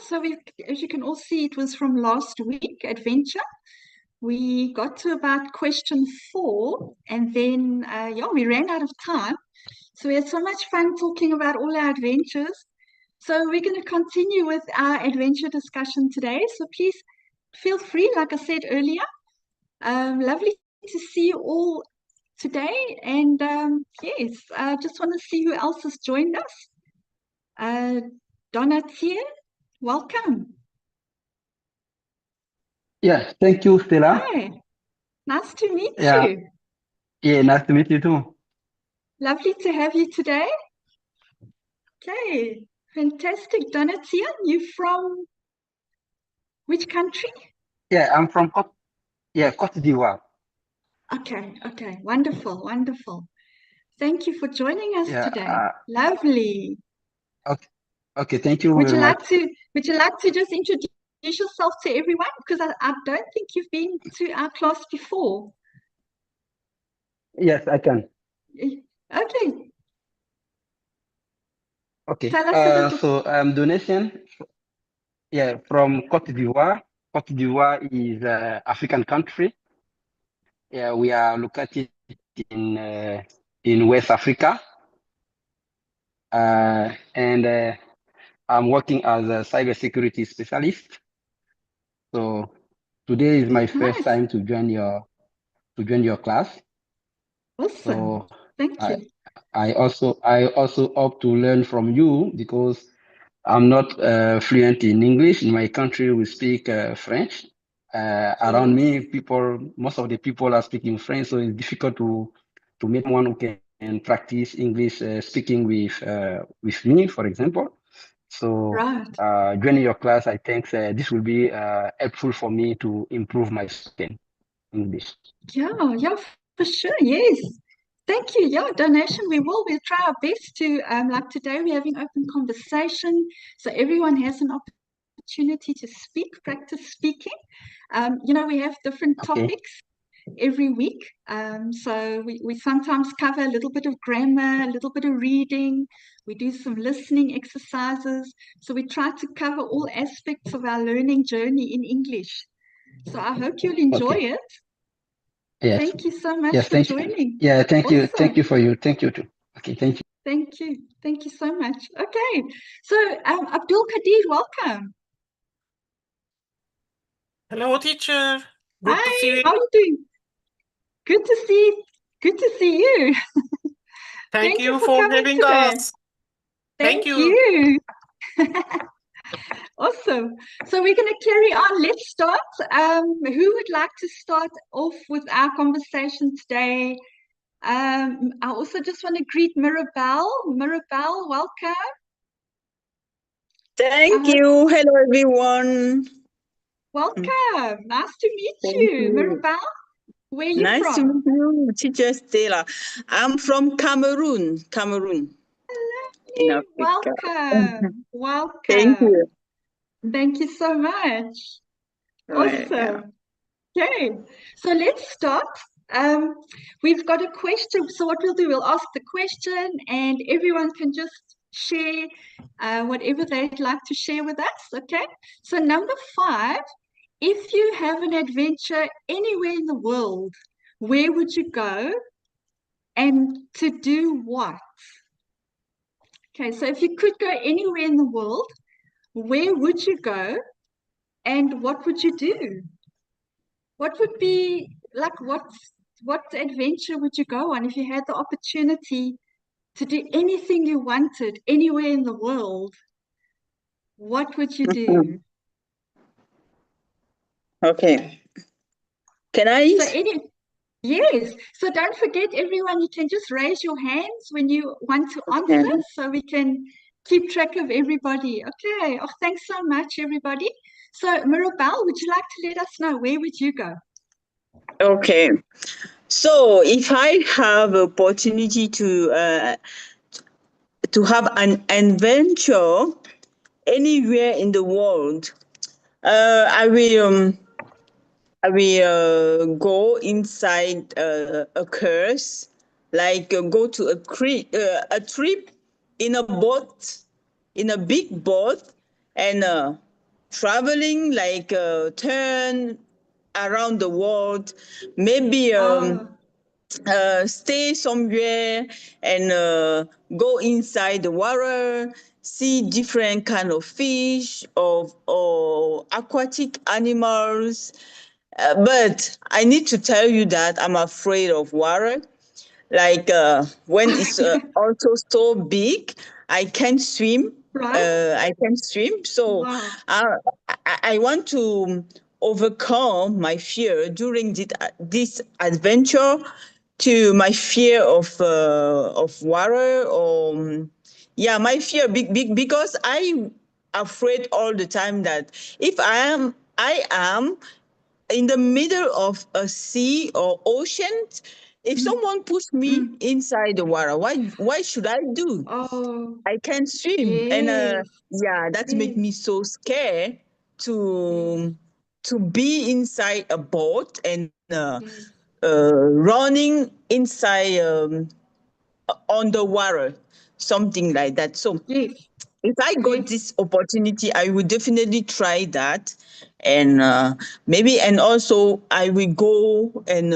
so as you can all see, it was from last week, adventure. We got to about question 4, and then, we ran out of time. So we had so much fun talking about all our adventures. So we're going to continue with our adventure discussion today. So please feel free, like I said earlier. Lovely to see you all today. And yes, I just want to see who else has joined us. Donatia, welcome. Yeah, thank you, Stella. Hi, nice to meet Yeah, you. yeah, nice to meet you too. Lovely to have you today. Okay, fantastic. Donatia, you from which country? Yeah, I'm from Côte d'Ivoire. Okay, wonderful, wonderful. Thank you for joining us Yeah, today. Lovely. okay, thank you Would very you much. like to just introduce yourself to everyone? Because I don't think you've been to our class before. Yes, I can. Okay, Okay. tell us a little. So donation. Yeah, from Côte d'Ivoire. Côte d'Ivoire is an African country. Yeah, we are located in West Africa. And I'm working as a cybersecurity specialist. So today is my first Nice. time to join your class. Awesome. So Thank you. I also hope to learn from you because I'm not fluent in English. In my country, we speak French. Around me, most of the people are speaking French, so it's difficult to meet someone who can practice English speaking with me, for example. So Right. joining your class, I think this will be helpful for me to improve my spoken English. Yeah, for sure. Yes. Thank you. Yeah, donation. We'll try our best to, like today, we're having open conversation. So everyone has an opportunity to speak, practice speaking. We have different Okay. topics every week. So we sometimes cover a little bit of grammar, a little bit of reading. We do some listening exercises. So we try to cover all aspects of our learning journey in English. So I hope you'll enjoy Okay. it. Yes. Thank you so much Yes. for Thank you. joining. Yeah. Thank you. Awesome. Thank you for you. Thank you too. Okay. Thank you. Thank you. Thank you so much. Okay. So Abdul Kadir, welcome. Hello, teacher. Good to see Hi, you. how are you doing? Good to see you. Thank you for for coming having today. us. Thank Thank you. you. Awesome. So we're going to carry on. Let's start. Who would like to start off with our conversation today? I also just want to greet Mirabelle. Mirabelle, welcome. Thank you. Hello, everyone. Welcome. Nice to meet Thank you. you. Mirabelle, where are you Nice from? to meet you, Teacher Stella. I'm from Cameroon. In Africa. Welcome. Thank you. Thank you so much. Right, yeah. Awesome. Okay, so let's start. We've got a question. So what we'll do, we'll ask the question and everyone can just share whatever they'd like to share with us, okay? So number 5, if you have an adventure anywhere in the world, where would you go and to do what? Okay, so if you could go anywhere in the world, where would you go and what would you do? What would be like what adventure would you go on if you had the opportunity to do anything you wanted anywhere in the world? What would you do? Okay. Can I? Yes. So don't forget, everyone, you can just raise your hands when you want to answer so we can keep track of everybody. Okay. Oh, thanks so much, everybody. So Mirabelle, would you like to let us know where would you go? Okay. So if I have opportunity to have an adventure anywhere in the world, I will go inside a cruise, like go to a trip in a boat, in a big boat, and traveling, like turn around the world, maybe stay somewhere and go inside the water, see different kind of fish or aquatic animals. But I need to tell you that I'm afraid of water. Like when it's also so big, I can't swim. Right? I can swim. So Wow. I want to overcome my fear during this adventure to my fear of water or yeah, my fear because I afraid all the time that if I am in the middle of a sea or ocean, if someone puts me inside the water, why should I do? Oh, I can swim, and yes, yeah, that makes yes, me so scared yes, to be inside a boat and yes, running inside underwater, something like that. So yes, if I got yes, this opportunity, I would definitely try that, and maybe and also I will go and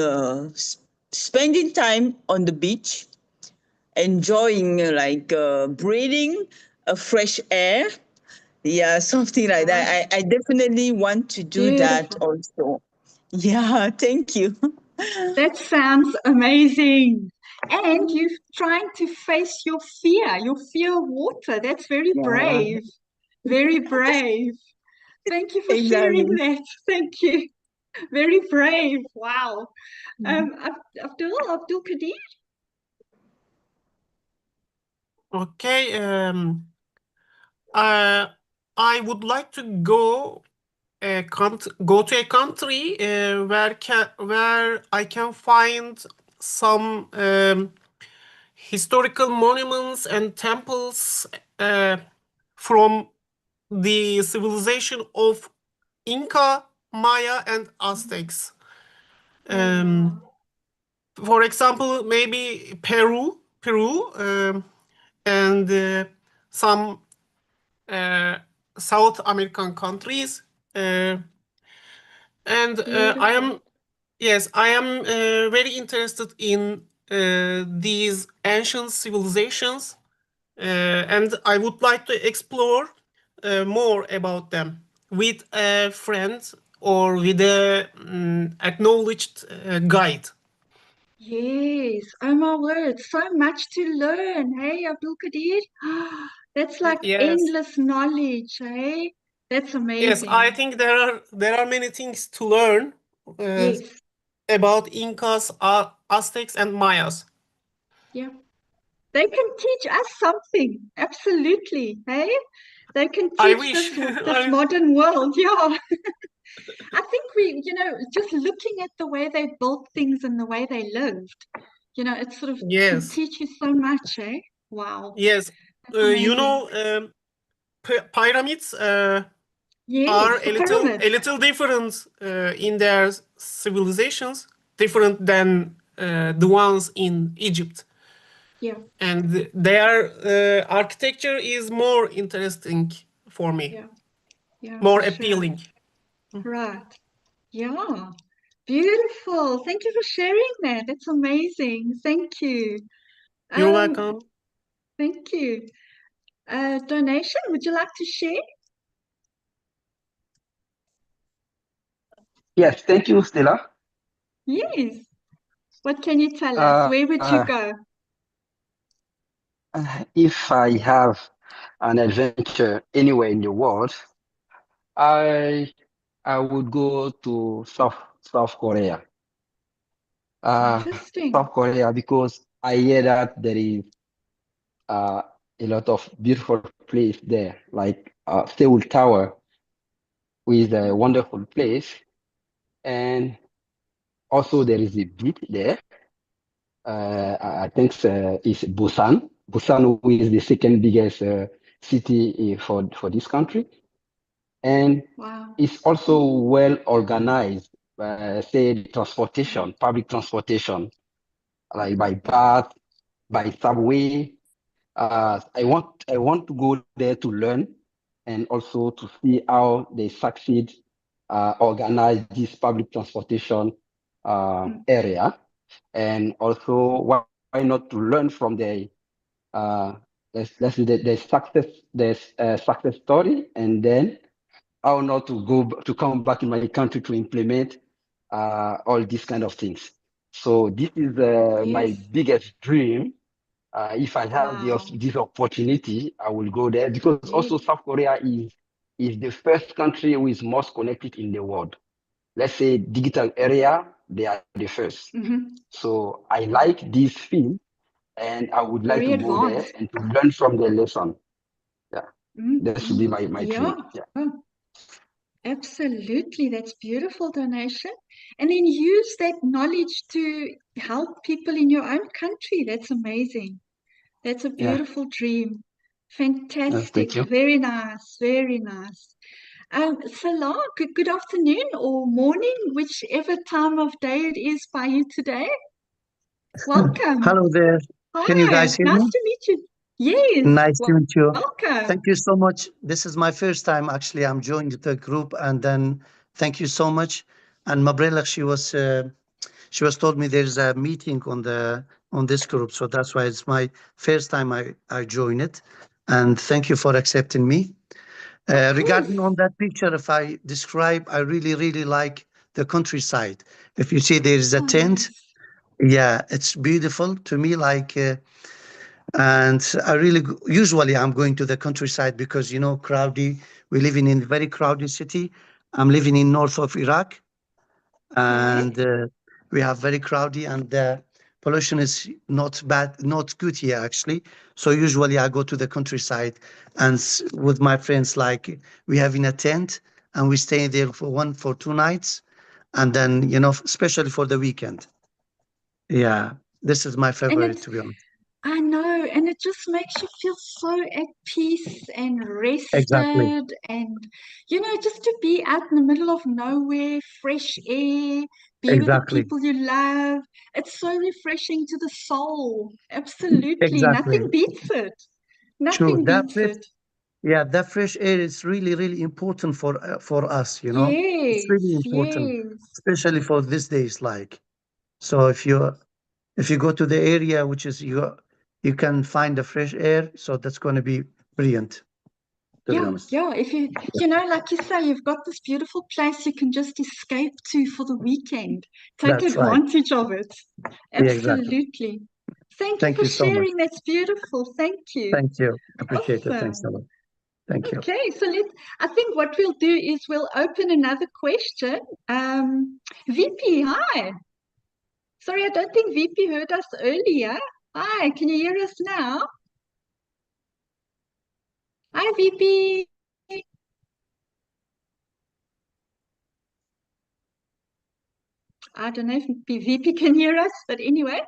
spending time on the beach, enjoying like breathing fresh air. Yeah, something like that. right. I definitely want to do that Beautiful. also. Yeah, thank you. That sounds amazing. And you're trying to face your fear of water. That's very Yeah, brave. Very brave. Thank you for sharing exactly. that. Thank you. Very brave. Wow. Abdul Kadir? Okay. I would like to go go to a country where I can find some historical monuments and temples from the civilization of Inca, Maya, and Aztecs. Oh, wow. For example, maybe Peru, and some uh, South American countries. And Beautiful. I am very interested in these ancient civilizations, and I would like to explore more about them with a friend or with a acknowledged guide. Yes. Oh my word. So much to learn. Hey, Abdul Kadir. That's like Yes, endless knowledge. Hey, that's yes, I amazing. think there are many things to learn uh, Yes. about Incas, Aztecs, and Mayas. Yeah. They can teach us something. Absolutely. Hey, they can I teach wish. this modern world. Yeah. I think just looking at the way they built things and the way they lived, it sort of can Yes, teach you so much, eh? Wow. yes. That's amazing. Pyramids are Yes, the a pyramids. little different in their civilizations, different than the ones in Egypt, Yeah, and their architecture is more interesting for me, yeah, yeah, more for sure. appealing. Right. Yeah. Beautiful. Thank you for sharing that. That's amazing. Thank you. You're Um, welcome. thank you. Donation, would you like to share? Yes, thank you, Stella. Yes. What can you tell us? Uh, Where would you uh, go? if I have an adventure anywhere in the world, I I would go to South Korea. Uh, Interesting. South Korea because I hear that there is uh, a lot of beautiful place there, like Seoul Tower, which is a wonderful place, and also there is a beach there. I think it's Busan. Busan, who is the second biggest city for this country, and Wow. it's also well organized. Say transportation, public transportation, like by bus, by subway. I want to go there to learn and also to see how they succeed organize this public transportation area, and also why not to learn from let's say the success story, and then how not to come back in my country to implement all these kind of things. So this is my Yes. biggest dream. If I have Wow. this opportunity, I will go there, because also Yes. South Korea is the first country who is most connected in the world. Let's say digital area, they are the first. So I like this field, and I would like Very to go there advanced. and to learn from the lesson. Yeah, that should be my Yeah. dream. Yeah. Oh, absolutely. That's beautiful donation. And then use that knowledge to help people in your own country. That's amazing. That's a Yeah. beautiful dream. Thank Fantastic. you. Very nice. Very nice. Salah, good afternoon or morning, whichever time of day it is by you today. Welcome. Hello there. Can you Hi. guys hear Nice me? to meet you. Yes. Nice to meet you. Welcome. Thank you so much. This is my first time actually. I'm joining the group, and then thank you so much. And Mabrela, she was told me there's a meeting on this group, so that's why it's my first time I join it. And thank you for accepting me. Regarding on that picture, if I describe, I really like the countryside. If you see there is a Oh, tent, nice. yeah, it's beautiful to me. And usually I'm going to the countryside because, crowdy. We live in a very crowded city. I'm living in north of Iraq, Okay. and we have very crowdy, and the pollution is not bad, not good here actually. So usually I go to the countryside, and with my friends, like we have in a tent, and we stay there for 2 nights, and then especially for the weekend. Yeah, this is my And favorite, it's, to be honest. I know, and it just makes you feel so at peace and Exactly, rested, and just to be out in the middle of nowhere, fresh air, be with the exactly, people you love. It's so refreshing to the soul. Absolutely. exactly. Nothing beats it. True. Nothing beats it. Yeah, that fresh air is really important for us. It's really Yes, important, yes. especially for these days. Like, so if you go to the area which is you can find the fresh air. So that's going to be brilliant, to be Yeah, honest. yeah. If like you say, you've got this beautiful place you can just escape to for the weekend. Take That's right. advantage of it. Yeah, exactly. Absolutely. Thank you Thank for you so much. sharing. That's beautiful. Thank you. Thank you. Appreciate it. Thanks a Awesome. lot. Thank you. Okay, so I think what we'll do is we'll open another question. VP, hi. Sorry, I don't think VP heard us earlier. Hi, can you hear us now? Hi, VP. I don't know if VP can hear us, but anyway,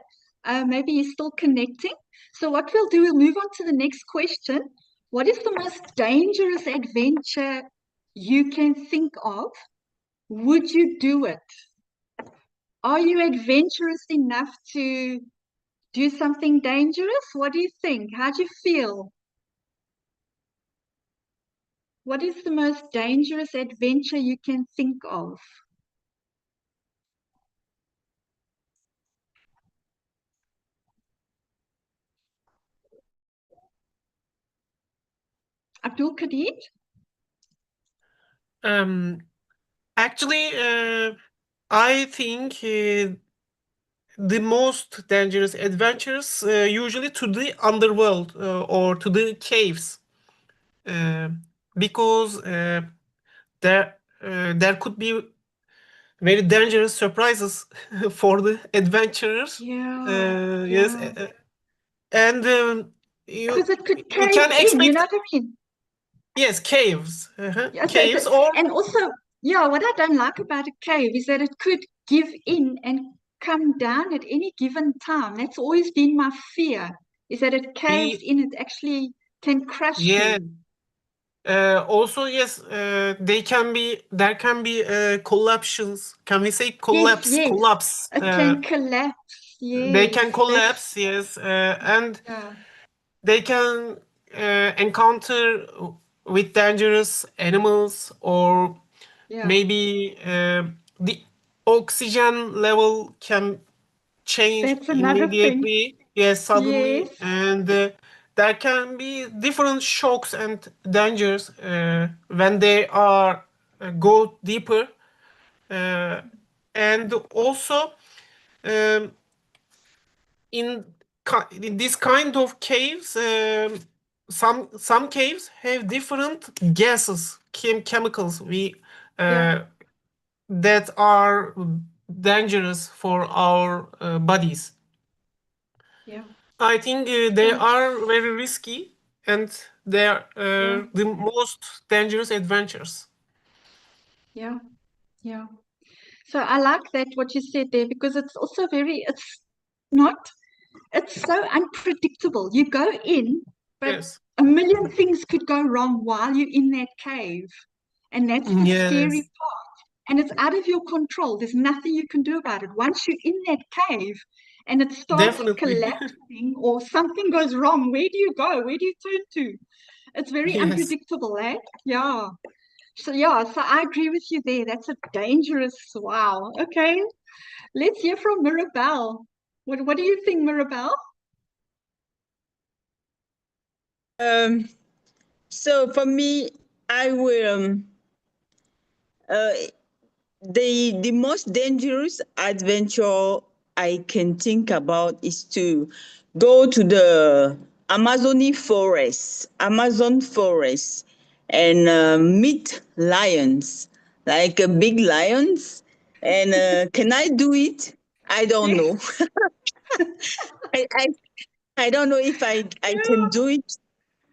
maybe he's still connecting. So what we'll do, we'll move on to the next question. What is the most dangerous adventure you can think of? Would you do it? Are you adventurous enough to do something dangerous? What do you think? How do you feel? What is the most dangerous adventure you can think of? Abdul Kadir? Actually, I think the most dangerous adventures usually to the underworld or to the caves, uh, because there could be very dangerous surprises for the adventurers. Yeah, Yes, yeah. and you Because it could you cave can in, you know expect, what I mean? yes, caves, Yeah, caves or and also, yeah, what I don't like about a cave is that it could give in and come down at any given time. That's always been my fear, is that it caves be, in, it actually can crush yeah. me. Also, yes, there can be collapses. Can we say Yes, collapse? yes, Collapse. it can collapse. They Yes, can that's, collapse, yes, and yeah. they can encounter with dangerous animals, or Yeah. maybe the oxygen level can change That's another thing. immediately, yes, suddenly, Yes. and there can be different shocks and dangers when they are go deeper, and also um, in this kind of caves, some caves have different gases, chemicals Yeah. that are dangerous for our bodies. Yeah. I think they So, are very risky, and they are yeah. the most dangerous adventures. Yeah. Yeah. So I like that what you said there, because it's also it's so unpredictable. You go in, but Yes. a million things could go wrong while you're in that cave. And that's the scary Yes, part. And it's out of your control. There's nothing you can do about it. Once you're in that cave and it starts definitely. collapsing or something goes wrong, where do you go? Where do you turn to? It's very Yes. unpredictable, eh? Yeah. So I agree with you there. That's a dangerous, wow. Okay. Let's hear from Mirabelle. What do you think, Mirabelle? So for me, I will uh, the most dangerous adventure I can think about is to go to the Amazon forest, and meet lions, like big lions. And can I do it? I don't Yes. know. I, I I don't know if I can Yeah. do it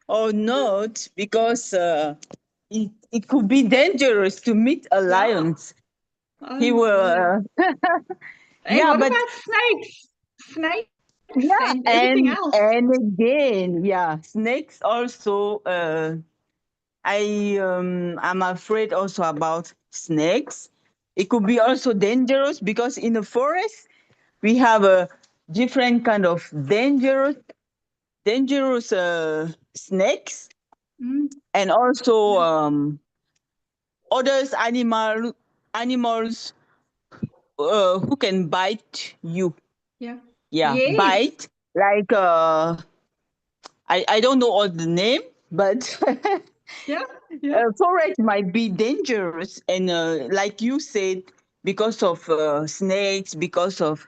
or not, because it could be dangerous to meet a Yeah. lion. Oh He my will, word. Hey, yeah, what but about snakes? Snakes yeah, and everything else. and again, yeah, snakes also. I'm afraid also about snakes. It could be also dangerous, because in the forest we have a different kind of dangerous snakes, Mm, and also yeah. others animals who can bite you. Yeah. Yeah, Yes. bite, like I don't know all the name, but Yeah. Yeah. forest might be dangerous, and like you said, because of snakes, because of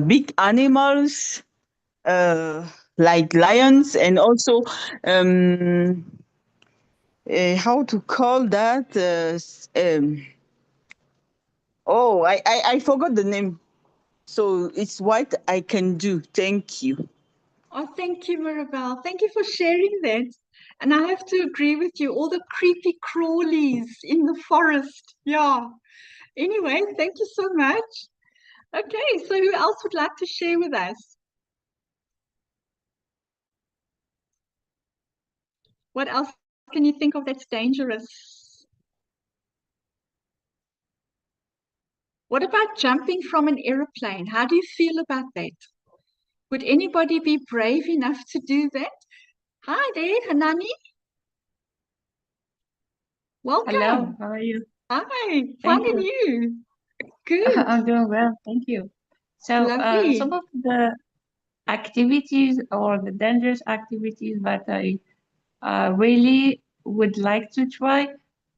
big animals, uh, like lions, and also how to call that? Oh, I forgot the name. So it's what I can do. Thank you. Oh, thank you, Mirabelle. Thank you for sharing that. And I have to agree with you. All the creepy crawlies in the forest. Yeah. Anyway, thank you so much. Okay, so who else would like to share with us? What else can you think of that's dangerous? What about jumping from an aeroplane? How do you feel about that? Would anybody be brave enough to do that? Hi there, Hanani. Welcome. Hello, how are you? Hi, Thank fine and you. you? Good, I'm doing well, thank you. So, lovely. some of the activities or the dangerous activities that I really would like to try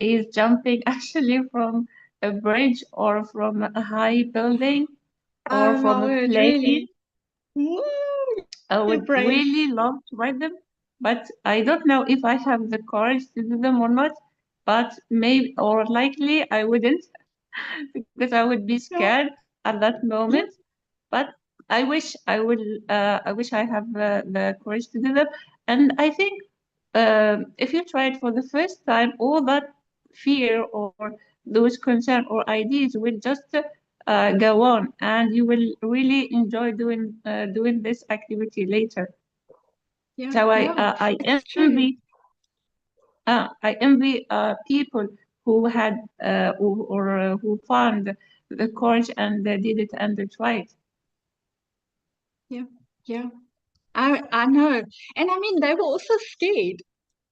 is jumping actually from a bridge or from a high building or Oh from my a word, plane. really? Woo, I you're would brave. really love to try them, but I don't know if I have the courage to do them or not. But maybe or likely I wouldn't because I would be Yeah, scared at that yeah, moment. But I wish I would. I wish I have the courage to do them. And I think if you try it for the first time, all that fear or those concern or ideas will just go on, and you will really enjoy doing this activity later. So yeah. I It's true. I envy people who had who found the courage and they did it and they tried. Yeah, yeah. I know. And I mean, they were also scared.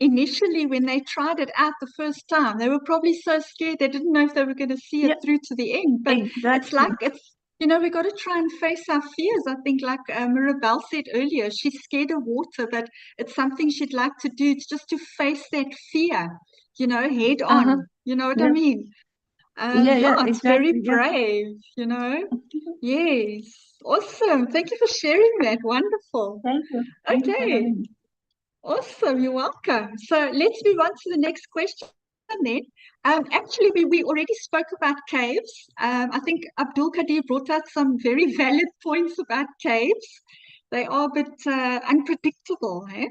initially when they tried it out the first time, they were probably so scared they didn't know if they were going to see it through to the end. But it's like, you know, we got to try and face our fears. I think like Mirabelle said earlier, she's scared of water, but it's something she'd like to do. It's just to face that fear, you know, head on. You know what I mean? It's very brave, you know. Yes. Awesome. Thank you for sharing that. Wonderful. Thank you. Okay. Awesome. You're welcome. So let's move on to the next question then. Actually, we already spoke about caves. I think Abdul Kadir brought out some very valid points about caves. They are a bit unpredictable. Eh?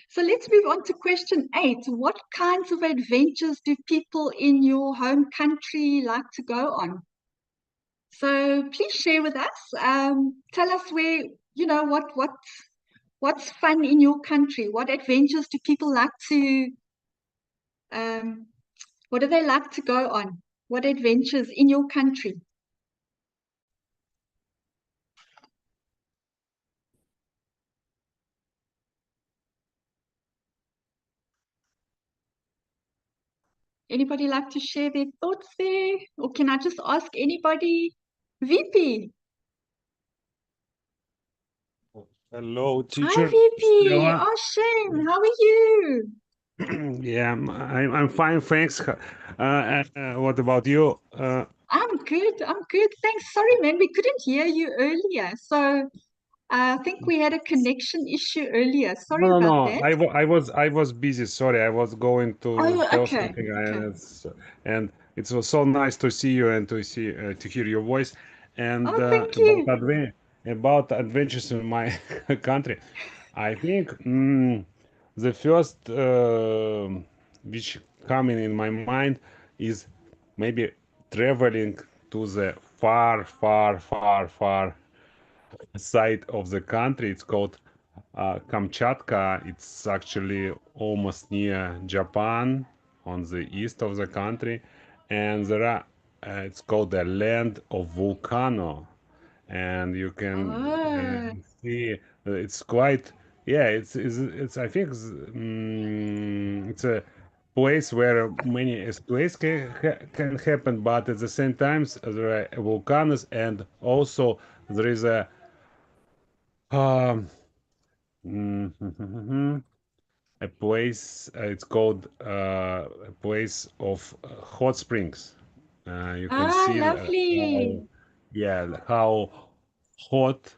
So let's move on to question 8. What kinds of adventures do people in your home country like to go on? So please share with us. Tell us where, you know, what's fun in your country? What adventures do people like to, what do they like to go on? What adventures in your country? Anybody like to share their thoughts there? Or can I just ask anybody? VP. Hello, teacher. Hi, VP. Stella. Oh, Shane, how are you? Yeah, I'm fine, thanks. What about you? I'm good. Thanks. Sorry, man, we couldn't hear you earlier. So I think we had a connection issue earlier. Sorry No, about no, that. I was busy. Sorry, I was going to Oh, tell okay. something, Okay. and it was so nice to see you and to hear your voice. And Oh, thank you. about adventures in my country, I think the first which coming in my mind is maybe traveling to the far side of the country. It's called Kamchatka. It's actually almost near Japan on the east of the country, and there are it's called the land of volcano, and you can Oh, see it's quite it's I think it's a place where many earthquakes can happen, but at the same time there are volcanoes, and also there is um, a place. It's called a place of hot springs. You can see lovely. how hot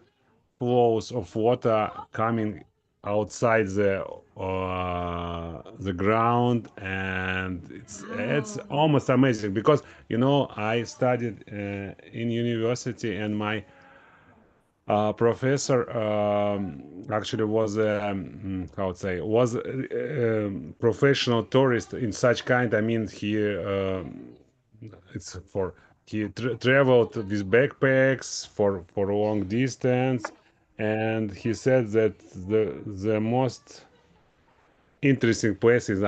flows of water coming outside the ground, and it's Wow. almost amazing because I studied in university, and my professor actually was how to say was a professional tourist in such kind. I mean, it's for he traveled with backpacks for a long distance, and he said that the most interesting place in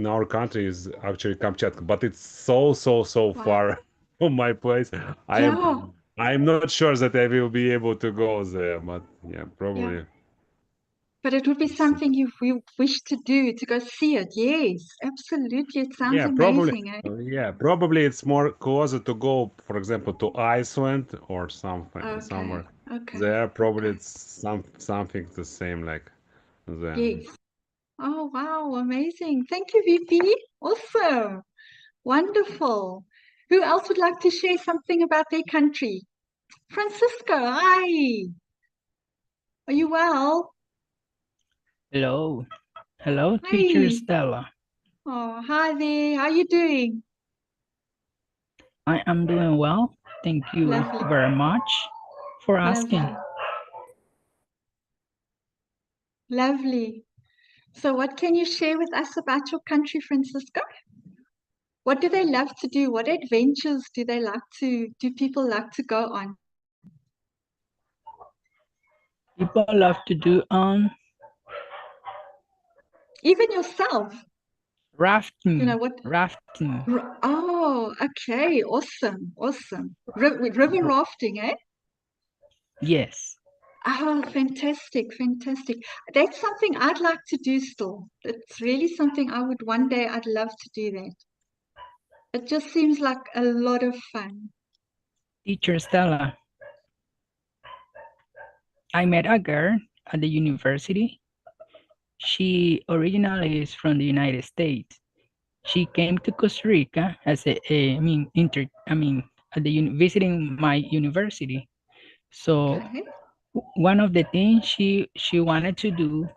our country is actually Kamchatka, but it's so Wow. far from my place. Yeah. I'm not sure that I will be able to go there, but yeah, probably. Yeah. But it would be something you wish to do, to go see it. Yes, absolutely. It sounds Yeah, probably. amazing, eh? Yeah, probably it's more closer to go, for example, to Iceland or something Okay. somewhere Okay. there. Probably Okay. it's something the same like there. Yes. Oh, wow. Amazing. Thank you, VP. Awesome. Wonderful. Who else would like to share something about their country? Francisco, hi. Are you well? Hello. Hello, teacher Hi. Stella. Oh, hi there. How are you doing? I am doing well. Thank you Lovely. very much for asking. Lovely. Lovely. So what can you share with us about your country, Francisco? What do they love to do? What adventures do people like to go on? People love to do Even yourself, rafting. you know what? Rafting. Oh, okay. Awesome. Awesome. River rafting, eh? Yes. Oh, fantastic, fantastic. That's something I'd like to do still. It's really something I would one day, I'd love to do that. It just seems like a lot of fun. Teacher Stella, I met a girl at the university. She originally is from the United States. She came to Costa Rica as visiting my university. So Okay. one of the things she wanted to do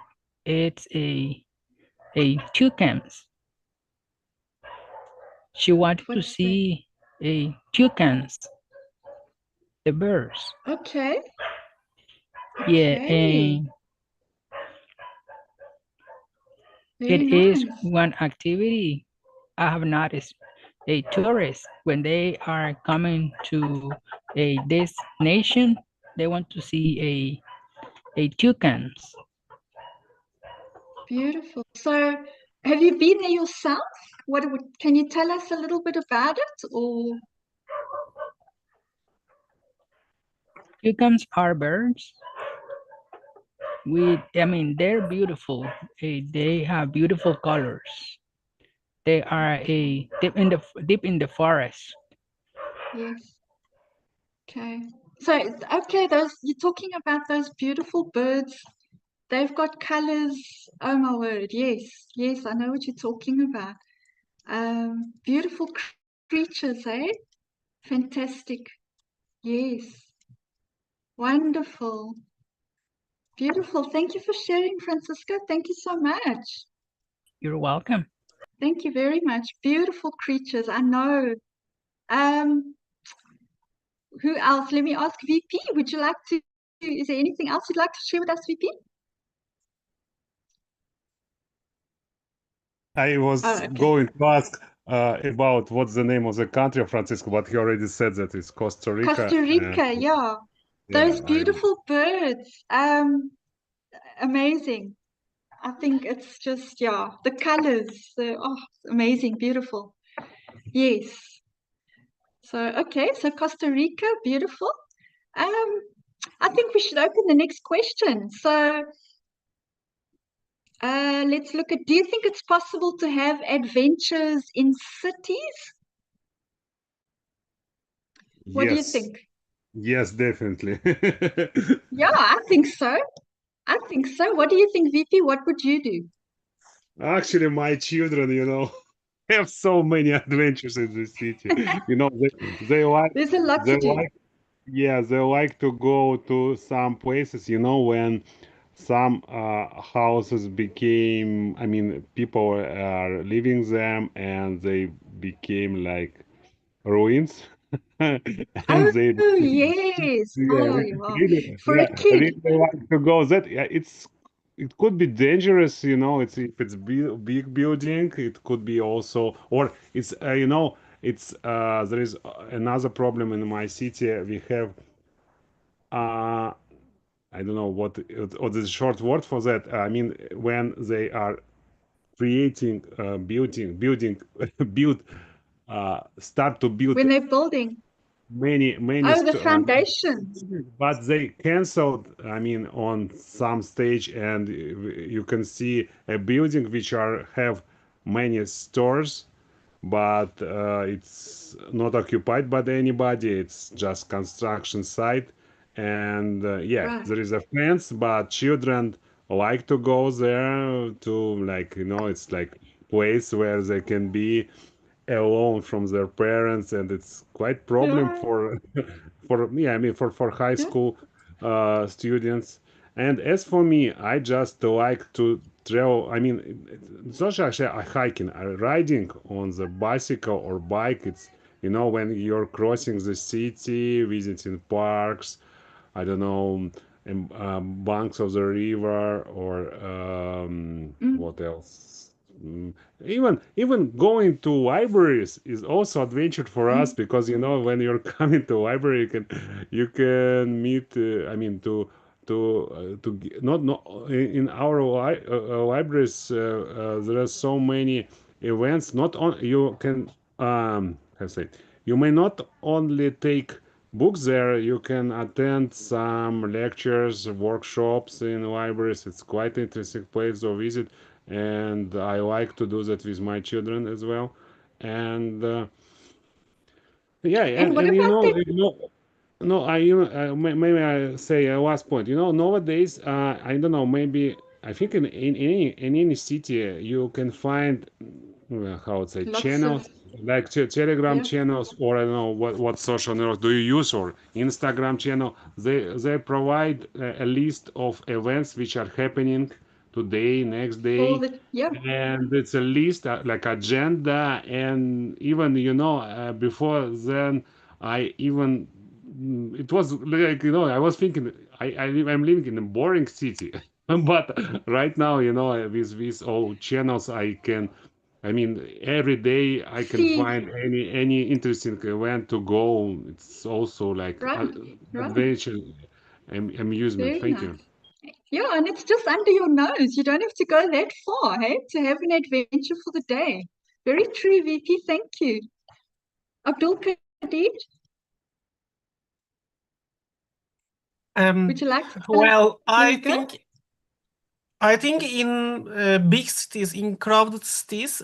it's a toucans. She wanted to What's that? see a toucans, the birds. Okay. Yeah, Okay. and Very it is nice. one activity I have noticed. A tourist when they are coming to this nation, they want to see a toucans. Beautiful. So, have you been there yourself? Can you tell us a little bit about it? Or Toucans are birds they're beautiful. They have beautiful colors. They are deep in the forest. yes. Okay. So, okay, those you're talking about those beautiful birds. They've got colors. Oh my word. Yes. Yes, I know what you're talking about. Beautiful creatures, eh? Fantastic. Yes. Wonderful. Beautiful. Thank you for sharing, Francisco. Thank you so much. You're welcome. Thank you very much. Beautiful creatures. I know. Um, who else? Let me ask VP. Would you like to? Is there anything else you'd like to share with us, VP? I was Oh, okay. going to ask about what's the name of the country of Francisco, but he already said that it's Costa Rica. Costa Rica, yeah. Those beautiful birds. Amazing. I think it's just, yeah, the colors. Amazing, beautiful. Yes. So, okay, so Costa Rica, beautiful. I think we should open the next question. So, let's look at, do you think it's possible to have adventures in cities? What do you Yes, think? yes, definitely. Yeah, I think so. I think so. What do you think, VP? What would you do? Actually, my children, have so many adventures in the city. They like There's a lot they to do. like yeah, they like to go to some places, when some houses became, people are living them and they became like ruins. And Oh, they yes. yeah, Oh, yeah. really, For a yeah, kid. really like to go. It could be dangerous, It's if it's big building, it could be also, or it's it's there is another problem in my city. We have uh I don't know what is the short word for that. I mean, when they are creating building build start to build When they're building. many Oh, the foundation. but they canceled, on some stage, and you can see a building which have many stores, but it's not occupied by anybody. It's just construction site, and yeah, Right. there is a fence, but children like to go there to, like, it's like place where they can be alone from their parents, and it's quite problem Yeah. for for yeah, for high Yeah. school students. And as for me, I just like to travel. It's not actually a hiking, riding on the bicycle or bike. It's, when you're crossing the city, visiting parks, I don't know, banks of the river, or Mm, what else? Mm, even going to libraries is also adventure for us, mm. because when you're coming to library, you can meet. Not in our libraries. There are so many events. Not on you can how to say, you may not only take books there. You can attend some lectures, workshops in libraries. It's quite interesting place to visit, and I like to do that with my children as well. And yeah, And what and about that? no, maybe I say a last point. Nowadays, I don't know, maybe I think in any city you can find how to say Lots of, channels like Telegram yeah, channels, or I don't know what social network do you use, or Instagram channel. They provide a list of events which are happening today, next for day, the, yeah, and it's a list like agenda. And even before then I even it was like I was thinking I'm living in a boring city. But right now, with these all channels, I mean, every day I can see, find any interesting event to go. It's also like right, right. adventure, amusement. Very Thank you. nice. Yeah, and it's just under your nose. You don't have to go that far, hey, to have an adventure for the day. Very true, VP. Thank you. Abdul Kadir, would you like to tell us? Well, There you go. I think in big cities, in crowded cities,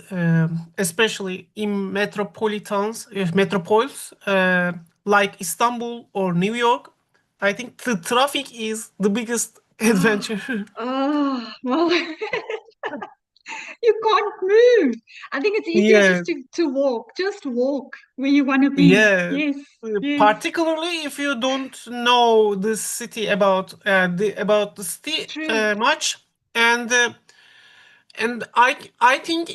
especially in metropoles like Istanbul or New York, I think the traffic is the biggest adventure. Oh, well, you can't move. I think it's easier Yeah, just to walk. Just walk where you want to be. yeah. Yes, yes, Particularly if you don't know the city about the city true. much, and I think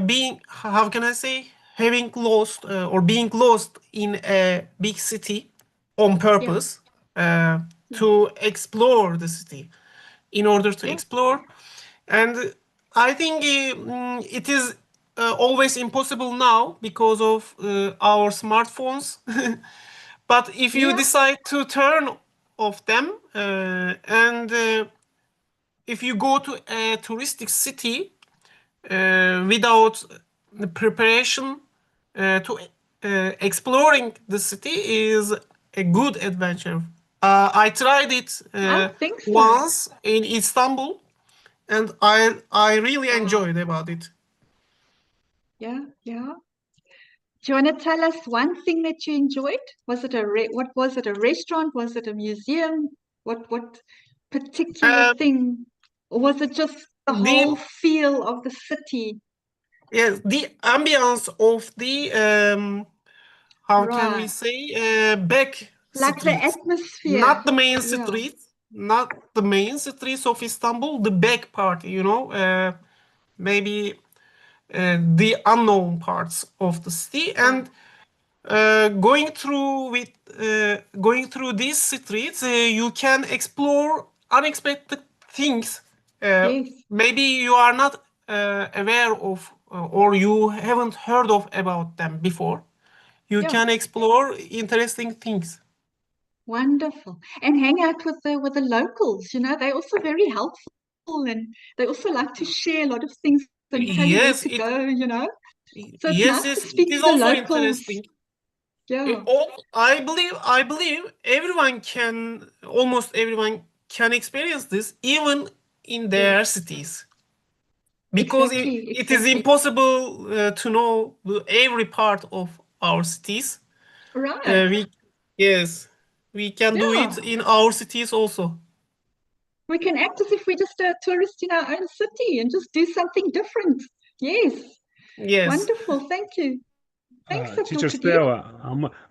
being, how can I say, having lost or being lost in a big city on Yeah, purpose uh, yeah, to explore the city in order to yeah, explore. And I think it is always impossible now because of our smartphones. But if you yeah. decide to turn off them and if you go to a touristic city without the preparation to exploring the city is a good adventure. I tried it I think so. once in Istanbul, and I really Wow. enjoyed about it. Yeah, yeah. Do you want to tell us one thing that you enjoyed? Was it what was it? A restaurant? Was it a museum? What particular Uh, thing? Or was it just the whole the feel of the city? Yes, the ambience of the how can we Right. say, back Like the streets, atmosphere. not the main Yeah. streets, not the main streets of Istanbul, the back part, maybe the unknown parts of the city. Right. And going through these streets, you can explore unexpected things. Yes. Maybe you are not aware of, or you haven't heard of about them before. You Yeah. can explore interesting things. Wonderful. And hang out with the locals, they're also very helpful and they also like to share a lot of things and tell you where Yes, to go. So it's yes, nice to yes. It speak is to the also locals. interesting. Yeah. I believe almost everyone can experience this, even in Yes. their cities, because Exactly. it is Exactly. impossible to know every part of our cities. Right. We Yes, we can do it Yeah. in our cities also. We can act as if we're just a tourist in our own city and just do something different. Yes. Yes. Wonderful. Thank you. Thanks, Abdul Teacher Kadir. Stella,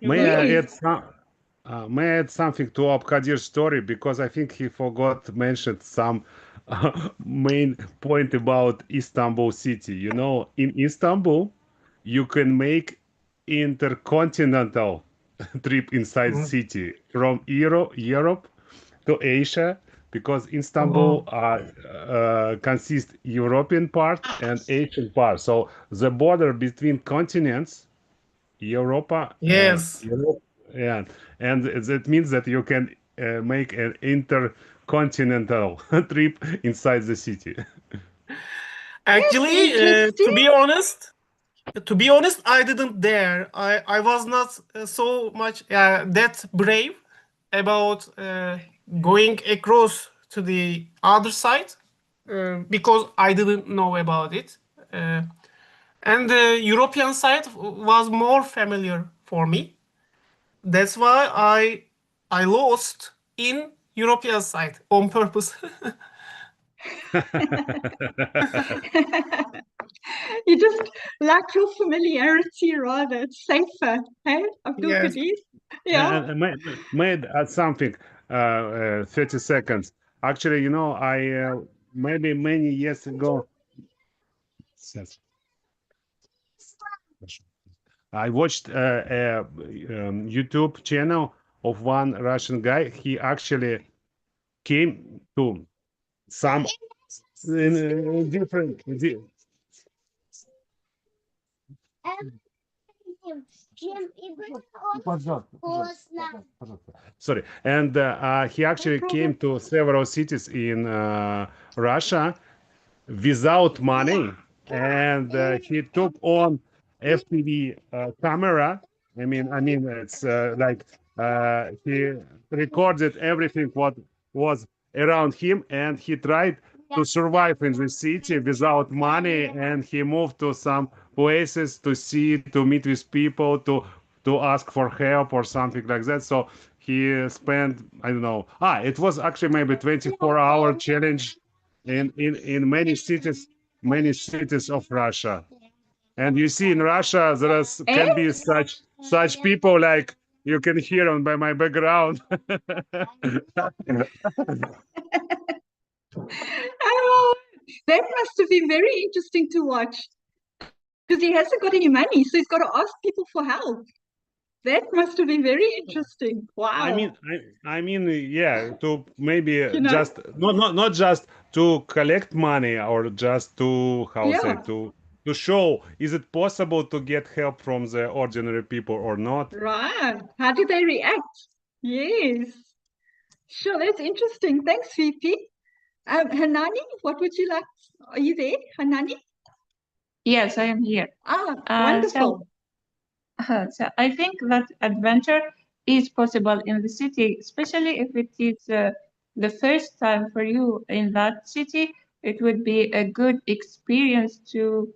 You're Yes. may I add something to Abkadir's story, because I think he forgot to mention some main point about Istanbul city. In Istanbul, you can make intercontinental trip inside Mhm. city from Europe to Asia, because Istanbul Oh, consists European part and Asian part. So the border between continents, Europa and yes. Europe, and that means that you can make an intercontinental trip inside the city. That's Actually, to interesting. be honest, To be honest, I didn't dare. I was not so much that brave about going across to the other side because I didn't know about it. And the European side was more familiar for me. That's why I lost in European side on purpose. You just like your familiarity rather. It's safer. Hey, Abdul Yes. Qadir? Yeah. And may I add something, 30 seconds. Actually, you know, I maybe many years ago, I watched a YouTube channel of one Russian guy. He actually came to some different. Sorry, and he actually came to several cities in Russia without money, and he took on FPV camera. I mean, it's like he recorded everything what was around him, and he tried to survive in the city without money. And he moved to some places to see, to meet with people, to ask for help or something like that. So he spent, I don't know. It was actually maybe 24-hour challenge in many cities of Russia. And you see, in Russia, can be such people like you can hear on by my background. Oh, that must have been very interesting to watch because he hasn't got any money, so he's got to ask people for help. That must have been very interesting. Wow. I mean, yeah, to maybe You know? just not just to collect money or just to Yeah. to show is it possible to get help from the ordinary people or not. Right. How do they react? Yes. Sure, that's interesting. Thanks, VP. Hanani, what would you like? Are you there, Hanani? Yes, I am here. Wonderful. So I think that adventure is possible in the city, especially if it is the first time for you in that city. It would be a good experience to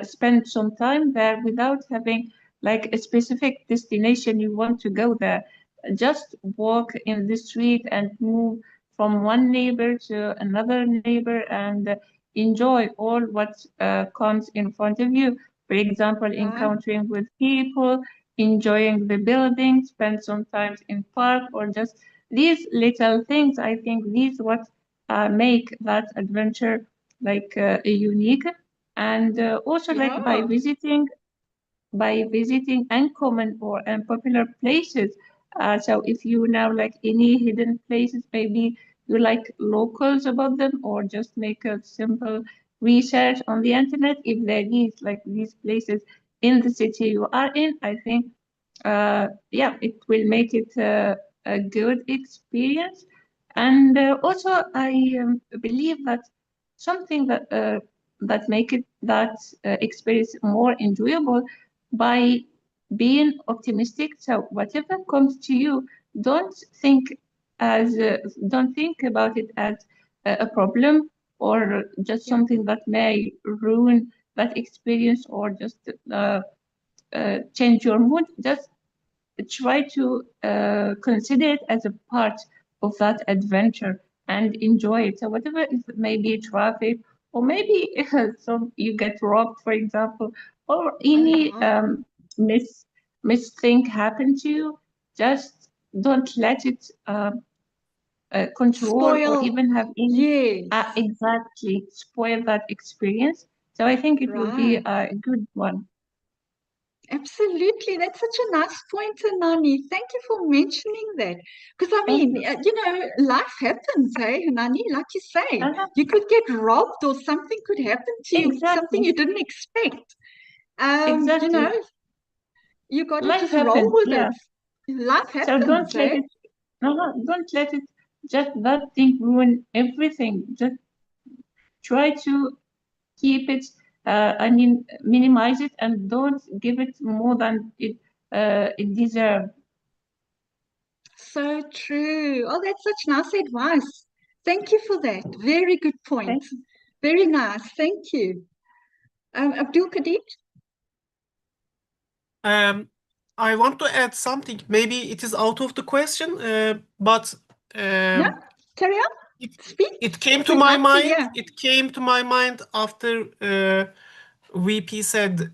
spend some time there without having like a specific destination you want to go there. Just walk in the street and move from one neighbor to another neighbor and enjoy all what comes in front of you. For example, encountering with people, enjoying the building, spend some time in park, or just these little things. I think these what make that adventure like unique, and also like by visiting uncommon or unpopular places. So if you know like any hidden places, maybe you like locals about them, or just make a simple research on the internet. If there is like these places in the city you are in, I think yeah, it will make it a good experience. And also, I believe that something that make it that experience more enjoyable by being optimistic. So whatever comes to you, don't think don't think about it as a problem or just something that may ruin that experience or just change your mood. Just try to consider it as a part of that adventure and enjoy it. So whatever is maybe traffic or maybe some you get robbed, for example, or any mis thing happen to you, just don't let it control or Spoil. even have any Yes. exactly spoil that experience. So I think it will be a good one. Absolutely. That's such a nice point, Hanani. Thank you for mentioning that. Because, I mean, you know, life happens, hey, Hanani, like you say. You could get robbed or something could happen to you, something you didn't expect. You know, you got to Life just happens, roll with yeah. it. Life happens, So don't let it, don't let it, just that thing ruin everything. Just try to keep it I mean, minimize it and don't give it more than it deserves. So true. Oh, that's such nice advice. Thank you for that. Very good point. Thank you. Very nice. Thank you. Abdul Kadir? I want to add something. Maybe it is out of the question, but No, carry on. Speak. it came to We'd my love to mind. hear. It came to my mind after VP said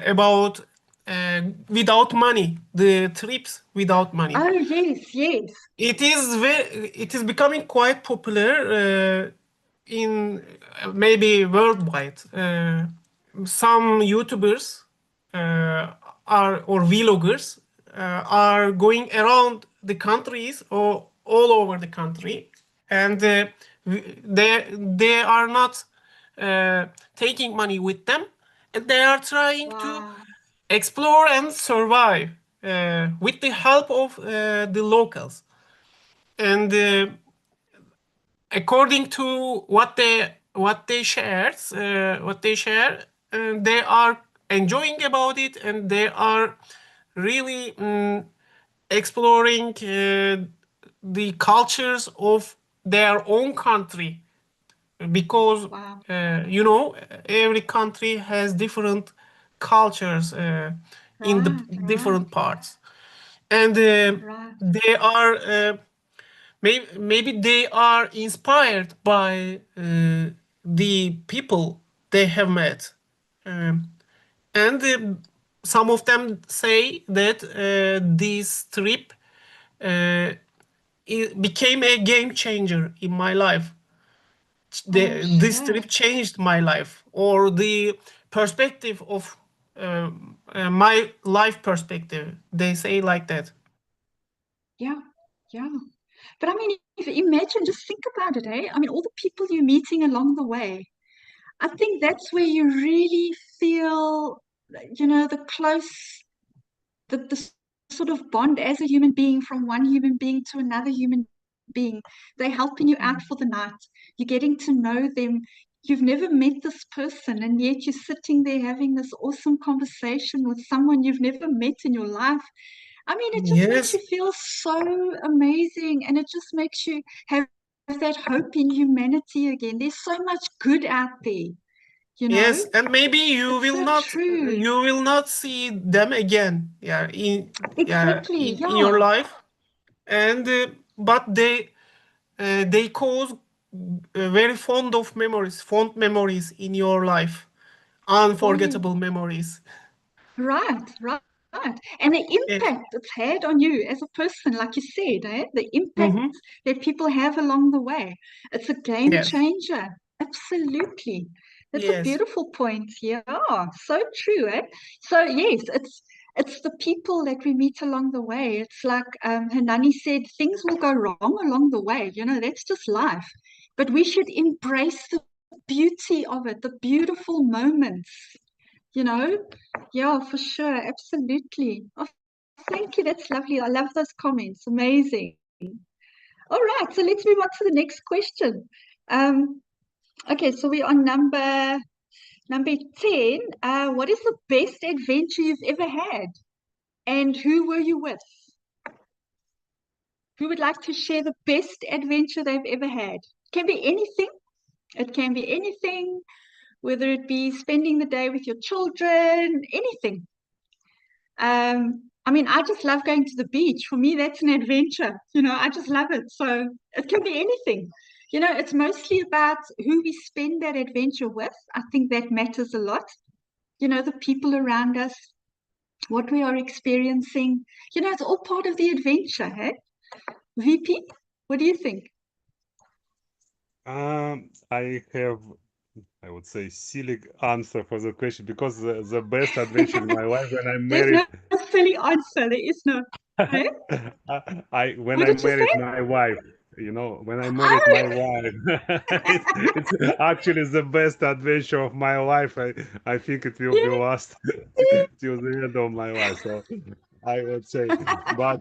about without money, the trips without money. Oh, yes, yes. It is becoming quite popular in maybe worldwide. Some YouTubers or vloggers are going around the countries or all over the country, and they are not taking money with them, and they are trying to Wow. explore and survive with the help of the locals. And according to what they share, they are enjoying about it, and they are really exploring the cultures of their own country, because Wow. you know, every country has different cultures in the Right, different right, parts, and right. they are maybe they are inspired by the people they have met. Um, and some of them say that this trip it became a game changer in my life. This Sure. trip changed my life, or the perspective of my life perspective. They say like that. Yeah, yeah. But I mean, if imagine, just think about it, eh? I mean, all the people you're meeting along the way. I think that's where you really feel, the close, the sort of bond as a human being from one human being to another human being. They're helping you out for the night. You're getting to know them. You've never met this person, and yet you're sitting there having this awesome conversation with someone you've never met in your life. I mean, it just makes Yes, you feel so amazing, and it just makes you have that hope in humanity again. There's so much good out there, you yes, know? and maybe It's so true. you will not see them again, yeah, Exactly. in your Yeah. life, and but they cause very fond memories in your life, Oh, unforgettable memories. right, right. And the Yes. impact it's had on you as a person, like you said, eh? The impact Mm-hmm. that people have along the way. It's a game Yes. changer. Absolutely. That's a Yes. beautiful point. Yeah, so true, eh? So yes, it's the people that we meet along the way. It's like Hanani said, things will go wrong along the way. That's just life. But we should embrace the beauty of it, the beautiful moments. You know? Yeah, for sure. Absolutely. Oh, thank you. That's lovely. I love those comments. Amazing. All right. So let's move on to the next question. Okay, so we're on number 10. What is the best adventure you've ever had? And who were you with? Who would like to share the best adventure they've ever had? Can be anything. It can be anything, whether it be spending the day with your children, anything. I mean, I just love going to the beach. For me, that's an adventure. I just love it. So it can be anything. It's mostly about who we spend that adventure with. I think that matters a lot. The people around us, what we are experiencing. It's all part of the adventure, hey? VP, what do you think? I have, I would say, silly answer for the question, because the best adventure in my life when I There's married, no silly answer. There is no. Hey? when What I did you say? married my wife, when I married Oh, my wife, it's actually the best adventure of my life. I think it will be yeah. last till the end of my life. So I would say, but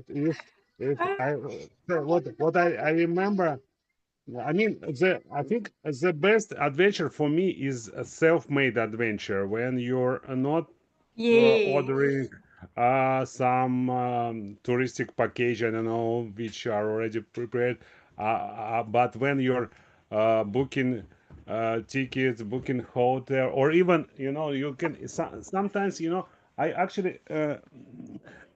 if Uh, I what I remember. I mean, I think the best adventure for me is a self-made adventure when you're not Yes. ordering some touristic package, I don't know, which are already prepared. But when you're booking tickets, booking hotel, or even, you can sometimes, I actually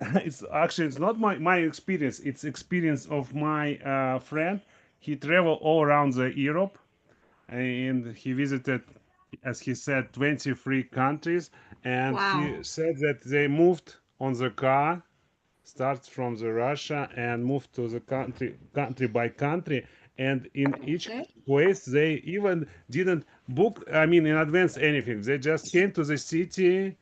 it's not my experience. It's experience of my friend. He traveled all around the Europe, and he visited, as he said, 23 countries, and Wow. he said that they moved on the car, starts from the Russia and moved to the country by country, and in each Okay. place they even didn't book, I mean, in advance anything. They just came to the city,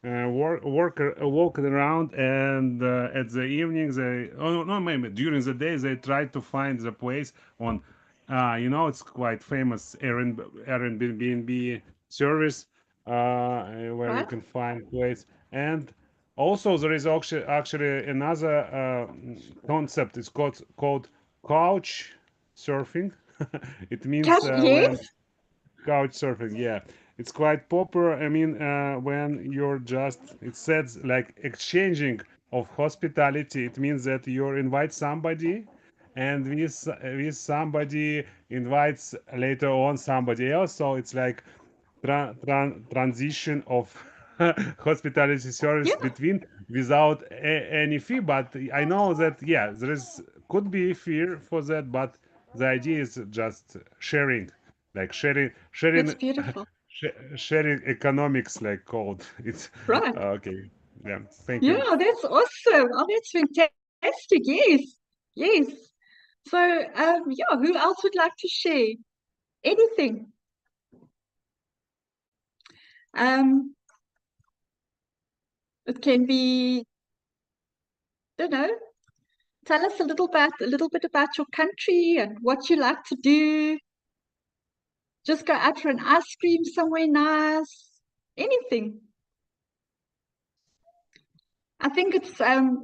walking around, and at the evening they, oh no, maybe during the day they try to find the place on, it's quite famous Airbnb service, where you Right. can find place. And also there is actually another concept. It's called couch surfing. It means when Yes. couch surfing, yeah, it's quite popular. I mean, when you're just, it says like exchanging of hospitality. It means that you invite somebody, and with somebody invites later on somebody else. So it's like transition of hospitality service Yeah. between, without any fee. But I know that, yeah, there is could be fear for that, but the idea is just sharing, like That's sharing beautiful. sharing economics, like called. It's Right. okay. Yeah, thank you. Yeah, that's awesome. Oh, that's fantastic. Yes. Yes. So, yeah, who else would like to share anything? Um, it can be, don't know, tell us a little bit about your country and what you like to do. Just go out for an ice cream somewhere nice. Anything. I think it's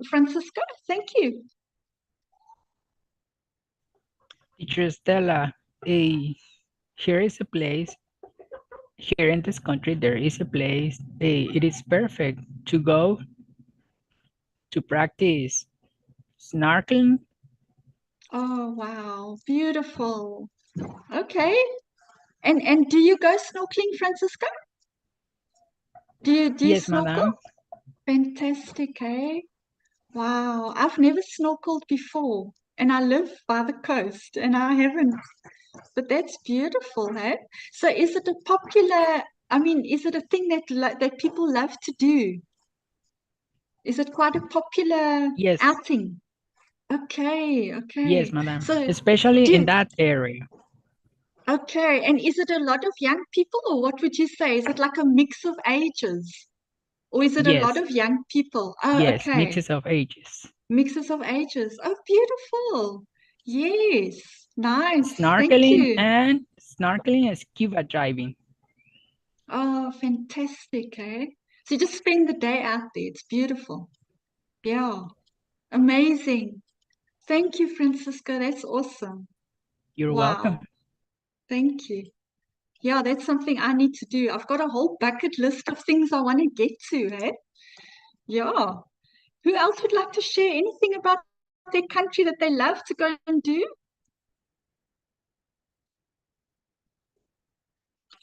Francisco. Thank you. Teacher Stella, here is a place, here in this country, there is a place, it is perfect to go to practice snorkeling. Oh, wow. Beautiful. Okay. And do you go snorkeling, Francisco? Do you Yes, snorkel? madam. Fantastic, eh? Wow. I've never snorkeled before, and I live by the coast, and I haven't. But that's beautiful, eh? So is it a popular, I mean, is it a thing that people love to do? Is it quite a popular Yes, outing? Okay, yes, okay. madam. So Especially in do that area. okay, and is it a lot of young people, or what would you say? Is it like a mix of ages? Or is it a lot Yes, of young people? Oh, yes, okay. mixes of ages. Mixes of ages. Oh, beautiful. Yes. Nice. Thank Snorkeling you. and scuba diving. Oh, fantastic, eh? So you just spend the day out there. It's beautiful. Yeah. Amazing. Thank you, Francisco. That's awesome. You're welcome. Wow. Thank you. Yeah, that's something I need to do. I've got a whole bucket list of things I want to get to, eh? Yeah. Who else would like to share anything about their country that they love to go and do?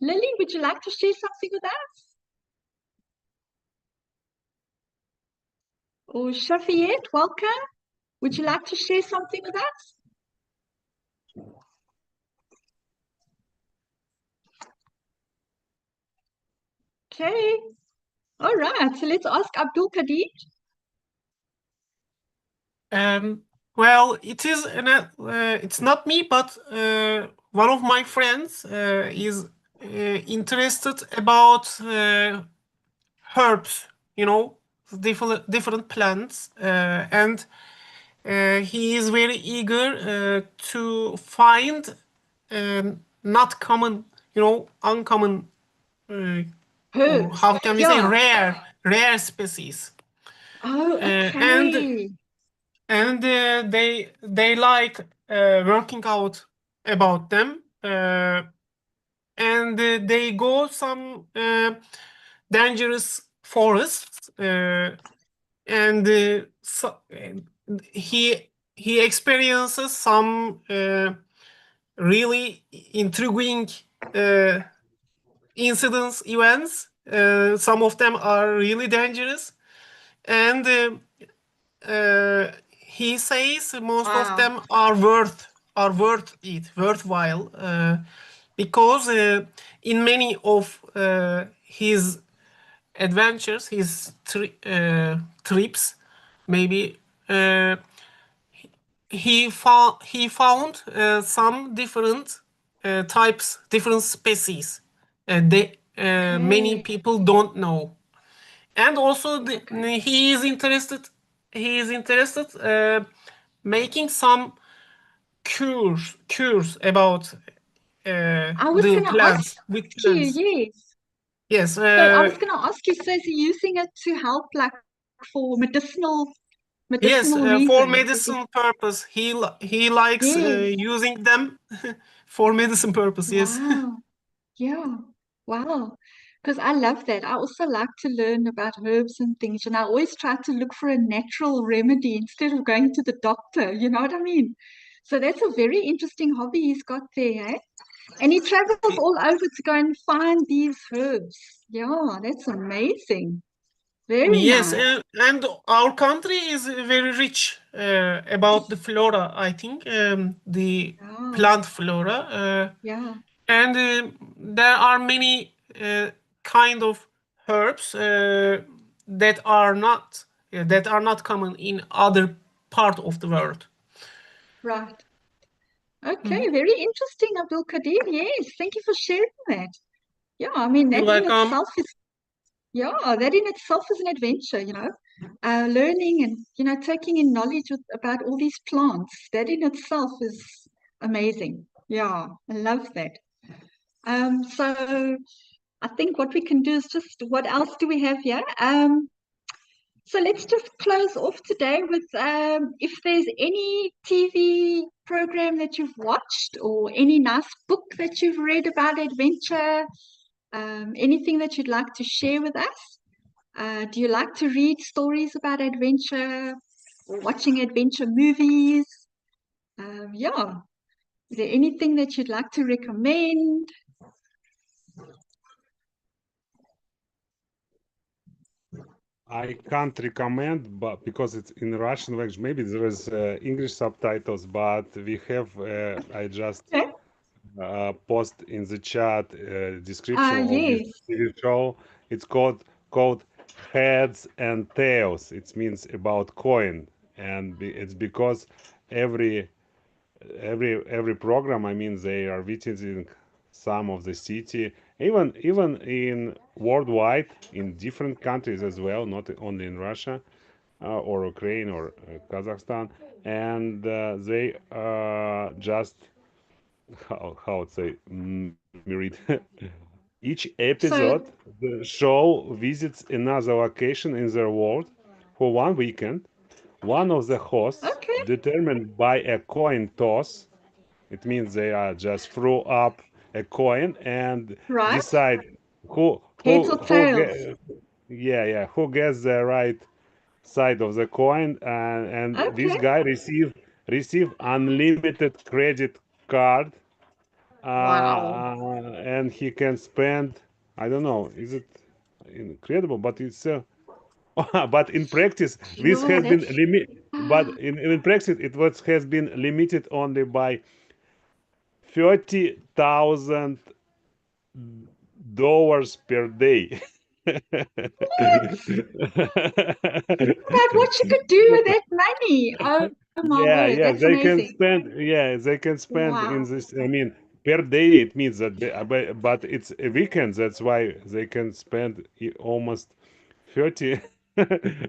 Lily, would you like to share something with us? Or Shafiet, welcome. Would you like to share something with us? Okay. All right. So let's ask Abdul Kadir. Well, it's not me, but one of my friends is interested about herbs, different plants, and he is very eager to find not common, uncommon, or Herbs. how can we say, Yeah. rare species. Oh, And okay. they like working out about them, and they go some dangerous forests, and he experiences some really intriguing incidents, events. Some of them are really dangerous, and he says most of Wow. them are worthwhile, because in many of his adventures, his trips, maybe he found some different types, different species. Many Okay. people don't know, and also he is interested. He is interested making some cures about I was the going to ask plants with you, plants. yes. Yes, So I was going to ask you, so is he using it to help, like, for medicinal yes, for reasons? medicine purpose. He likes Yes. using them for medicine purpose. Yes. Wow. Yeah. Wow. Because I love that. I also like to learn about herbs and things, and I always try to look for a natural remedy instead of going to the doctor. You know what I mean? So that's a very interesting hobby he's got there, eh? And he travels all over to go and find these herbs. Yeah, that's amazing. Very Yes, nice. and our country is very rich about the flora, I think, the Yeah, plant flora. yeah, And there are many kind of herbs that are not common in other part of the world. right. Okay, Mhm. very interesting, Abdul Kadir. Yes, thank you for sharing that. Yeah, I mean, You're that in welcome. itself is, yeah, that in itself is an adventure, learning and, taking in knowledge about all these plants. That in itself is amazing. Yeah, I love that. So I think what we can do is just, what else do we have here? So let's just close off today with if there's any TV program that you've watched or any nice book that you've read about adventure, anything that you'd like to share with us. Do you like to read stories about adventure or watching adventure movies? Yeah. Is there anything that you'd like to recommend? I can't recommend, but because it's in Russian language, maybe there is English subtitles, but we have. I just Okay. post in the chat description of this Yes. TV show. It's called Heads and Tails. It means about coin, and it's because every every program. I mean, they are visiting some of the city, even in worldwide, in different countries as well, not only in Russia or Ukraine or Kazakhstan, and they just how to say. Let me read. Each So, episode, the show visits another location in their world for one weekend. One of the hosts, okay, determined by a coin toss, it means they are just throw up a coin and right. decide who Heads or who tails? get, yeah, who gets the right side of the coin, and this Okay. guy receive unlimited credit card, Wow. and he can spend, I don't know, is it incredible, but it's but in practice this Yeah, has been that's limit, but in practice it was has been limited only by $30,000 per day. about what you could do with that money. Oh my Yeah, word, yeah, that's they can amazing. spend. Yeah, they can spend in Wow. this. I mean, per day it means that, but it's a weekend. That's why they can spend almost 30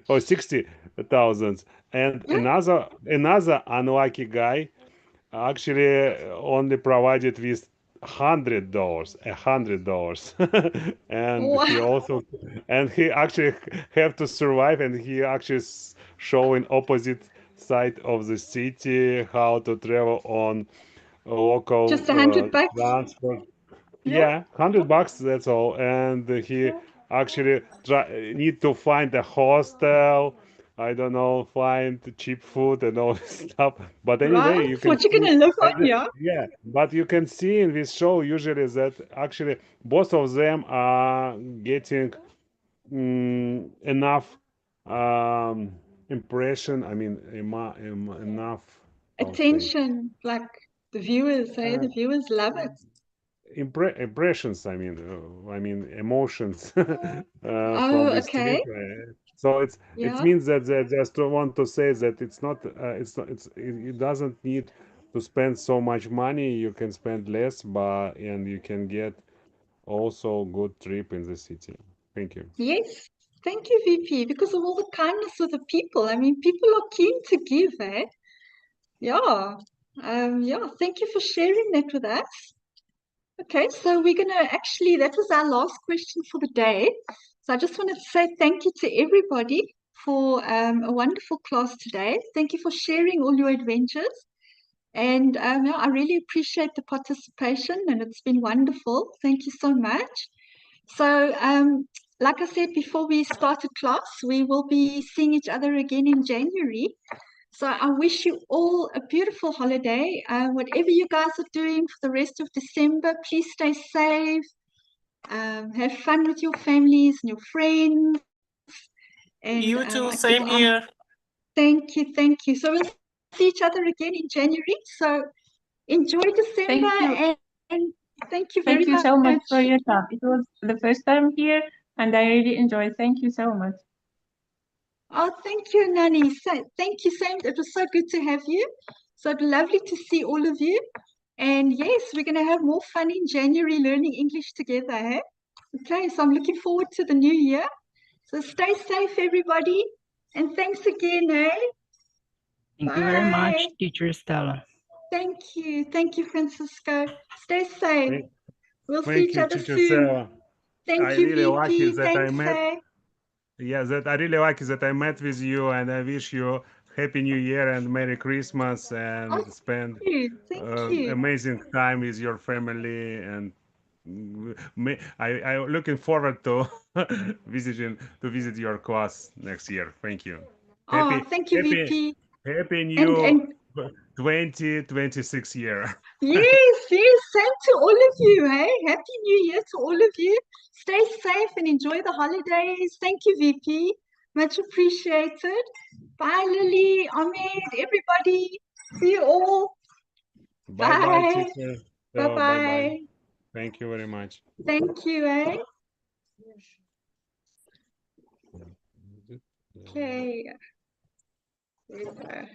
or 60,000. And Yeah. another unlucky guy actually only provided with $100, and he Wow. also, and he actually have to survive, and he actually showing opposite side of the city how to travel on local Just $100? transport. Yeah. Yeah, $100, that's all. And he actually need to find a hostel. I don't know, find cheap food and all this stuff. But anyway, Right? you can What you see, gonna live on, yeah? yeah. But you can see in this show usually that actually both of them are getting enough impression. I mean, enough. How to say? Attention, like the viewers, hey? The viewers love it. Impressions. I mean emotions from Oh, this okay. trip. So it Yeah. means that they just want to say that it doesn't need to spend so much money. You can spend less, but and you can get also good trip in the city. Thank you. Yes. Thank you, VP, because of all the kindness of the people. I mean, people are keen to give, eh? Yeah. Yeah, thank you for sharing that with us. Okay, so we're gonna actually, that was our last question for the day. So I just want to say thank you to everybody for a wonderful class today. Thank you for sharing all your adventures. And yeah, I really appreciate the participation and it's been wonderful. Thank you so much. So like I said before we started class, we will be seeing each other again in January. So I wish you all a beautiful holiday. Whatever you guys are doing for the rest of December, please stay safe. Have fun with your families and your friends. And You too, same here. Thank you, thank you. So we'll see each other again in January. So enjoy December Thank you. and thank you very Thank you much. so much for your time. It was the first time here, and I really enjoyed. Thank you so much. Oh, thank you, Nani. So, thank you, Sam. It was so good to have you. So lovely to see all of you. And yes, we're going to have more fun in January learning English together. Eh? Okay, so I'm looking forward to the new year. So stay safe, everybody. And thanks again. Eh? Thank you very much, Bye. Teacher Stella. Thank you. Thank you, Francisco. Stay safe. Thank, We'll see thank each you, other teacher soon. Sarah. Thank I you, really like it VP. that I Thanks, met. eh? Yeah, that I really like that I met with you, and I wish you Happy New Year and Merry Christmas, Oh, and spend thank you. amazing time with your family. And I looking forward to visit your class next year. Thank you. Oh, Happy thank you, happy VP. happy And new 2026 year. yes, yes, same to all of you. Hey, Happy New Year to all of you. Stay safe and enjoy the holidays. Thank you, VP. Much appreciated. Bye, Lily, Ahmed, everybody. See you all. Bye bye, Bye. teacher. Bye So bye bye. bye. Thank you very much. Thank you, eh? Okay. There we go.